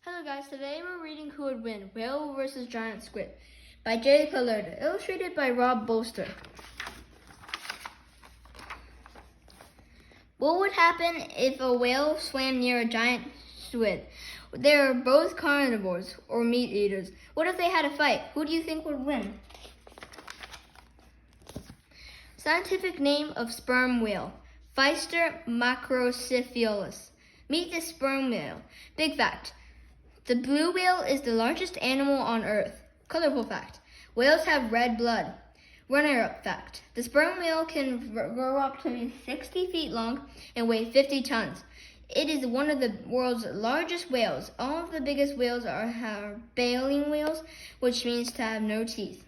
Hello guys, today we're reading Who Would Win, Whale vs. Giant Squid by J. Palerda, illustrated by Rob Bolster. What would happen if a whale swam near a giant squid? They are both carnivores, or meat eaters. What if they had a fight? Who do you think would win? Scientific name of sperm whale, Physter macrocephalus. Meet the sperm whale. Big fact. The blue whale is the largest animal on Earth. Colorful fact. Whales have red blood. Runner-up fact. The sperm whale can grow up to be 60 feet long and weigh 50 tons. It is one of the world's largest whales. All of the biggest whales are baleen whales, which means to have no teeth.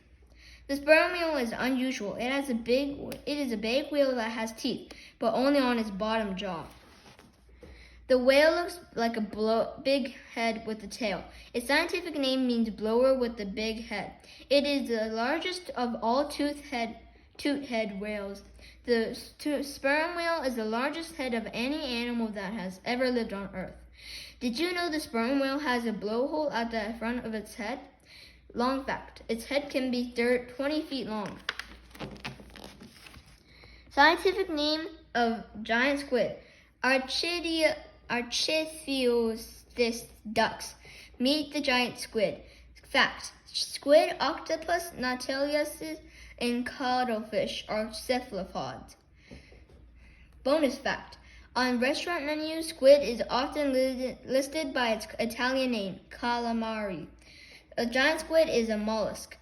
The sperm whale is unusual. It is a big whale that has teeth, but only on its bottom jaw. The whale looks like a big head with a tail. Its scientific name means blower with the big head. It is the largest of all tooth-head whales. The sperm whale is the largest head of any animal that has ever lived on Earth. Did you know the sperm whale has a blowhole at the front of its head? Long fact, its head can be 20 feet long. Scientific name of giant squid, Archiphyostis ducks. Meet the giant squid. Fact, squid, octopus, nautilus, and cuttlefish are cephalopods. Bonus fact, on restaurant menus, squid is often listed by its Italian name, calamari. A giant squid is a mollusk.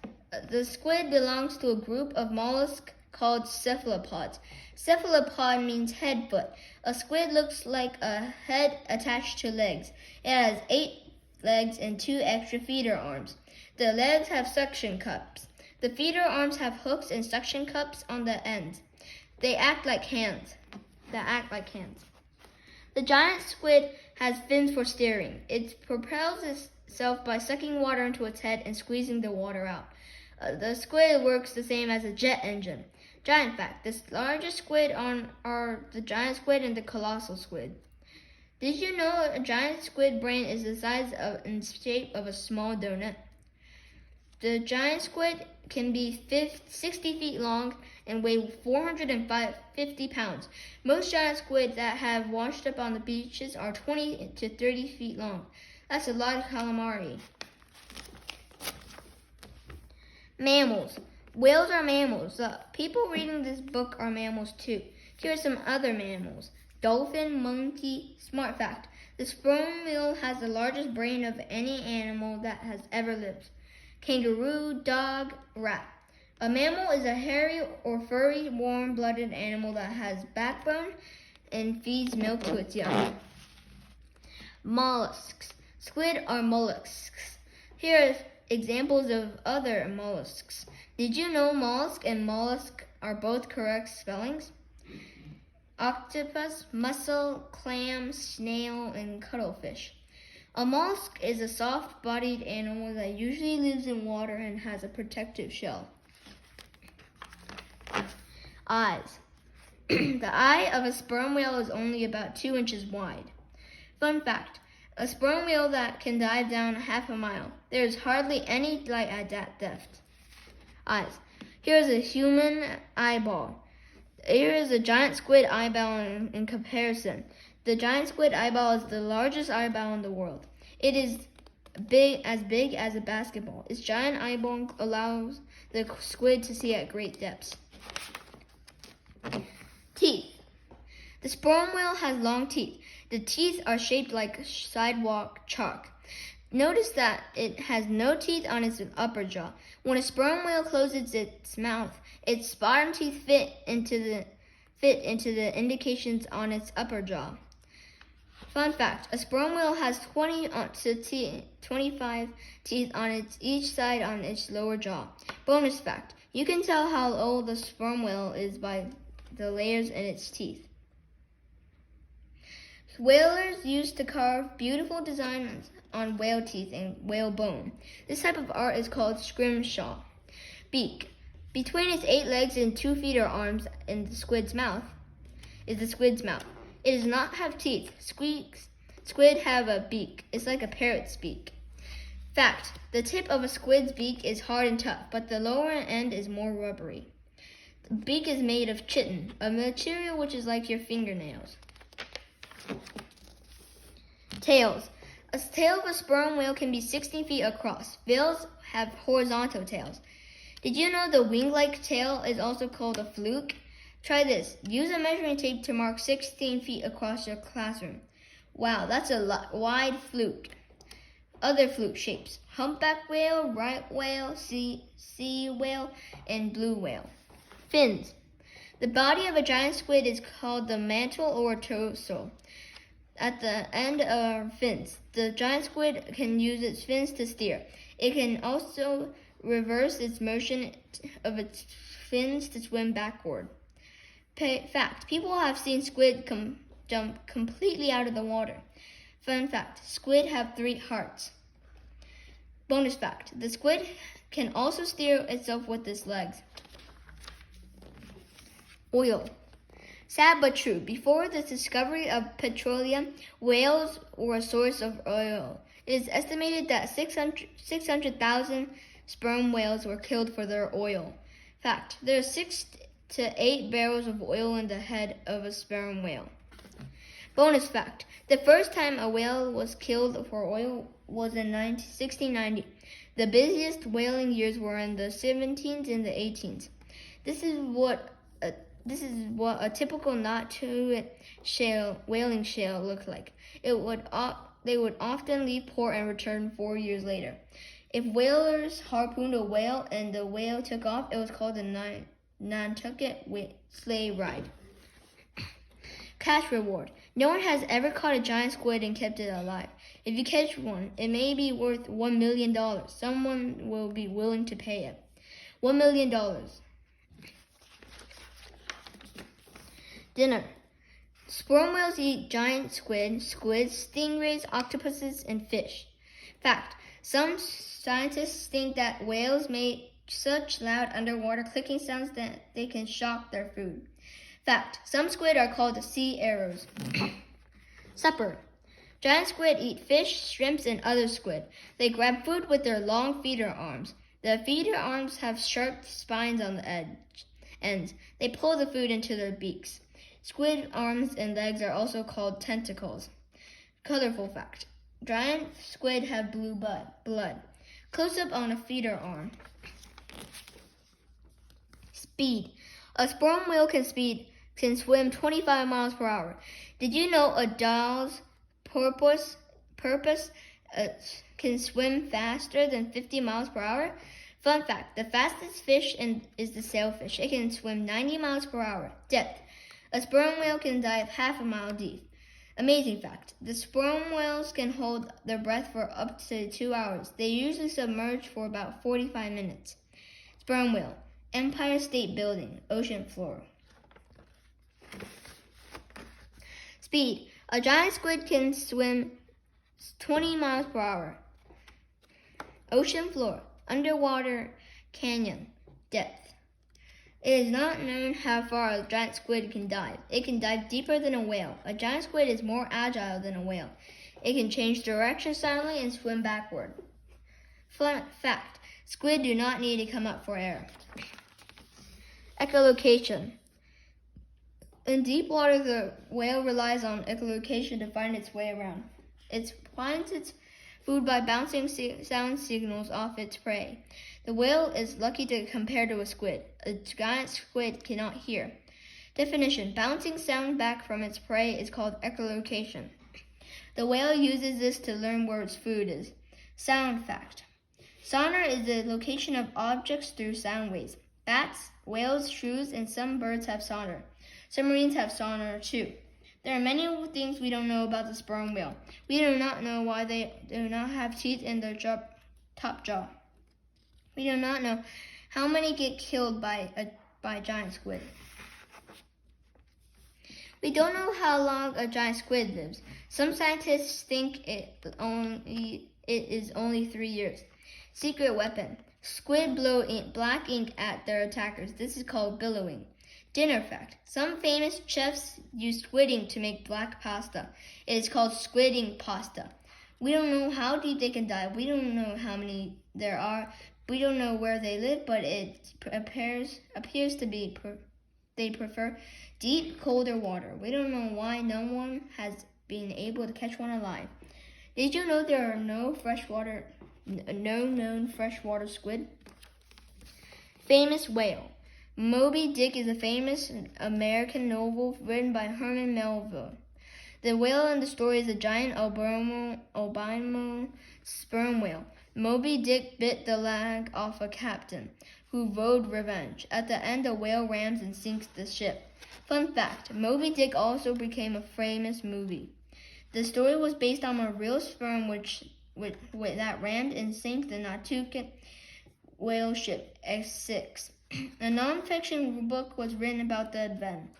The squid belongs to a group of mollusks called cephalopods. Cephalopod means head foot. A squid looks like a head attached to legs. It has 8 legs and 2 extra feeder arms. The legs have suction cups. The feeder arms have hooks and suction cups on the ends. They act like hands. The giant squid has fins for steering. It propels itself by sucking water into its head and squeezing the water out. The squid works the same as a jet engine. Giant fact, the largest squid are the giant squid and the colossal squid. Did you know a giant squid brain is the size and shape of a small donut? The giant squid can be 60 feet long and weigh 450 pounds. Most giant squid that have washed up on the beaches are 20 to 30 feet long. That's a lot of calamari. Mammals. Whales are mammals. People reading this book are mammals too. Here are some other mammals. Dolphin, monkey. Smart fact. The sperm whale has the largest brain of any animal that has ever lived. Kangaroo, dog, rat. A mammal is a hairy or furry, warm-blooded animal that has backbone and feeds milk to its young. Mollusks. Squid are mollusks. Here are examples of other mollusks. Did you know mollusk and mollusk are both correct spellings? Octopus, mussel, clam, snail, and cuttlefish. A mollusk is a soft-bodied animal that usually lives in water and has a protective shell. Eyes. The eye of a sperm whale is only about 2 inches wide. Fun fact. A sperm whale that can dive down half a mile. There is hardly any light at that depth. Eyes. Here's a human eyeball. Here is a giant squid eyeball in comparison. The giant squid eyeball is the largest eyeball in the world. It is big as a basketball. Its giant eyeball allows the squid to see at great depths. Teeth. The sperm whale has long teeth. The teeth are shaped like sidewalk chalk. Notice that it has no teeth on its upper jaw. When a sperm whale closes its mouth, its bottom teeth fit into the indications on its upper jaw. Fun fact, a sperm whale has 20 to 25 teeth on each side on its lower jaw. Bonus fact, you can tell how old the sperm whale is by the layers in its teeth. Whalers used to carve beautiful designs on whale teeth and whale bone. This type of art is called scrimshaw. Beak. Between its 8 legs and 2 feeder arms in the squid's mouth is the squid's mouth. It does not have teeth. Squid have a beak. It's like a parrot's beak. Fact, the tip of a squid's beak is hard and tough, but the lower end is more rubbery. The beak is made of chitin, a material which is like your fingernails. Tails. A tail of a sperm whale can be 16 feet across. Whales have horizontal tails. Did you know the wing-like tail is also called a fluke? Try this. Use a measuring tape to mark 16 feet across your classroom. Wow, that's a wide fluke. Other fluke shapes: humpback whale, right whale, sea whale, and blue whale. Fins. The body of a giant squid is called the mantle or torso. At the end are fins. The giant squid can use its fins to steer. It can also reverse its motion of its fins to swim backward. Fact, people have seen squid jump completely out of the water. Fun fact, squid have 3 hearts. Bonus fact, the squid can also steer itself with its legs. Oil. Sad but true, before the discovery of petroleum, whales were a source of oil. It is estimated that 600,000 sperm whales were killed for their oil. Fact, there are 6 to 8 barrels of oil in the head of a sperm whale. Bonus fact, the first time a whale was killed for oil was in 1690. The busiest whaling years were in the 17th and the 18th. This is what a typical knot-to-it whaling shell looked like. They would often leave port and return 4 years later. If whalers harpooned a whale and the whale took off, it was called a Nantucket sleigh ride. Cash reward. No one has ever caught a giant squid and kept it alive. If you catch one, it may be worth $1 million. Someone will be willing to pay it. $1 million. Dinner. Sperm whales eat giant squids, stingrays, octopuses, and fish. Fact, some scientists think that whales make such loud underwater clicking sounds that they can shock their food. Fact, some squid are called sea arrows. Supper. Giant squid eat fish, shrimps, and other squid. They grab food with their long feeder arms. The feeder arms have sharp spines on the ends. They pull the food into their beaks. Squid arms and legs are also called tentacles. Colorful fact. Giant squid have blue blood. Close up on a feeder arm. Speed. A sperm whale can swim 25 miles per hour. Did you know a doll's porpoise can swim faster than 50 miles per hour? Fun fact, the fastest fish is the sailfish. It can swim 90 miles per hour. Depth. A sperm whale can dive half a mile deep. Amazing fact, the sperm whales can hold their breath for up to 2 hours. They usually submerge for about 45 minutes. Sperm whale. Empire State Building, ocean floor. Speed. A giant squid can swim 20 miles per hour. Ocean floor. Underwater canyon. Depth. It is not known how far a giant squid can dive. It can dive deeper than a whale. A giant squid is more agile than a whale. It can change direction silently and swim backward. Fun fact. Squid do not need to come up for air. Echolocation. In deep water, the whale relies on echolocation to find its way around. It finds its food by bouncing sound signals off its prey. The whale is lucky compared to a squid. A giant squid cannot hear. Definition. Bouncing sound back from its prey is called echolocation. The whale uses this to learn where its food is. Sound fact. Sonar is the location of objects through sound waves. Bats, whales, shrews, and some birds have sonar. Submarines have sonar too. There are many things we don't know about the sperm whale. We do not know why they do not have teeth in their top jaw. We do not know how many get killed by giant squid. We don't know how long a giant squid lives. Some scientists think it is only 3 years. Secret weapon. Squid blow black ink at their attackers. This is called billowing. Dinner fact. Some famous chefs use squidding to make black pasta. It is called squidding pasta. We don't know how deep they can dive. We don't know how many there are. We don't know where they live, but it appears to be they prefer deep, colder water. We don't know why no one has been able to catch one alive. Did you know there are no known freshwater squid? Famous whale. Moby Dick is a famous American novel written by Herman Melville. The whale in the story is a giant albino sperm whale. Moby Dick bit the leg off a captain who vowed revenge. At the end, the whale rams and sinks the ship. Fun fact, Moby Dick also became a famous movie. The story was based on a real sperm that rammed and sank the Natucan whale ship X6. A non-fiction book was written about the event,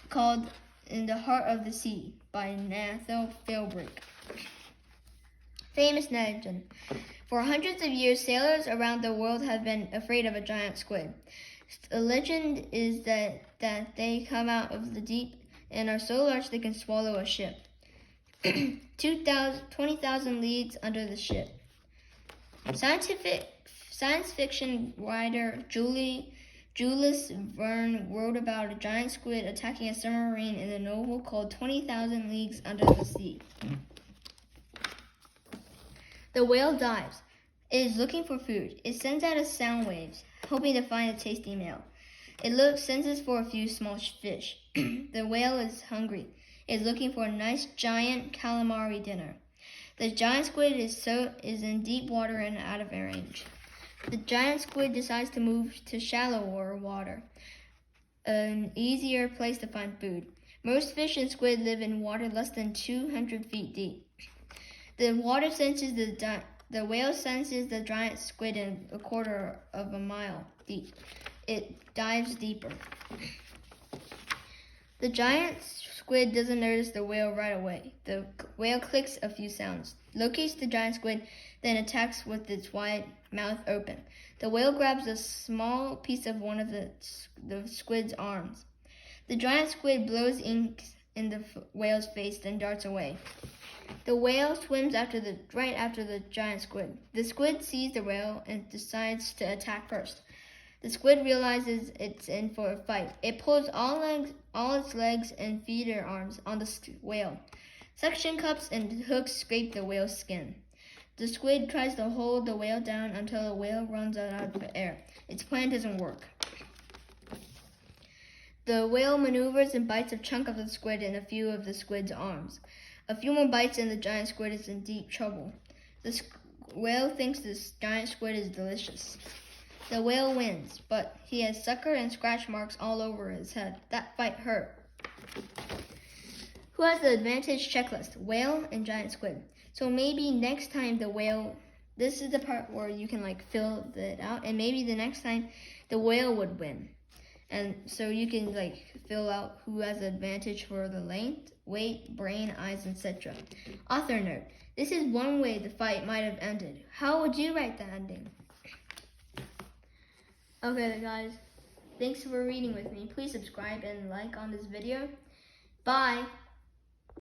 called In the Heart of the Sea by Nathaniel Philbrick. Famous legend. For hundreds of years, sailors around the world have been afraid of a giant squid. The legend is that they come out of the deep and are so large they can swallow a ship. 20,000 leagues under the ship. Science fiction writer Jules Verne wrote about a giant squid attacking a submarine in a novel called 20,000 Leagues Under the Sea. The whale dives. It is looking for food. It sends out its sound waves, hoping to find a tasty meal. It senses for a few small fish. The whale is hungry. It is looking for a nice giant calamari dinner. The giant squid is in deep water and out of range. The giant squid decides to move to shallower water, an easier place to find food. Most fish and squid live in water less than 200 feet deep. The whale senses the giant squid in a quarter of a mile deep. It dives deeper. The giant squid doesn't notice the whale right away. The whale clicks a few sounds, locates the giant squid, then attacks with its wide mouth open. The whale grabs a small piece of one of the squid's arms. The giant squid blows ink in the whale's face, then darts away. The whale swims right after the giant squid. The squid sees the whale and decides to attack first. The squid realizes it's in for a fight. It pulls all its legs and feeder arms on the whale. Suction cups and hooks scrape the whale's skin. The squid tries to hold the whale down until the whale runs out of air. Its plan doesn't work. The whale maneuvers and bites a chunk of the squid and a few of the squid's arms. A few more bites and the giant squid is in deep trouble. The whale thinks this giant squid is delicious. The whale wins, but he has sucker and scratch marks all over his head. That fight hurt. Who has the advantage checklist? Whale and giant squid. So maybe next time the whale, this is the part where you can fill it out, and maybe the next time the whale would win. And so you can fill out who has the advantage for the length, weight, brain, eyes, etc. Author note. This is one way the fight might have ended. How would you write the ending? Okay guys, thanks for reading with me. Please subscribe and like on this video. Bye!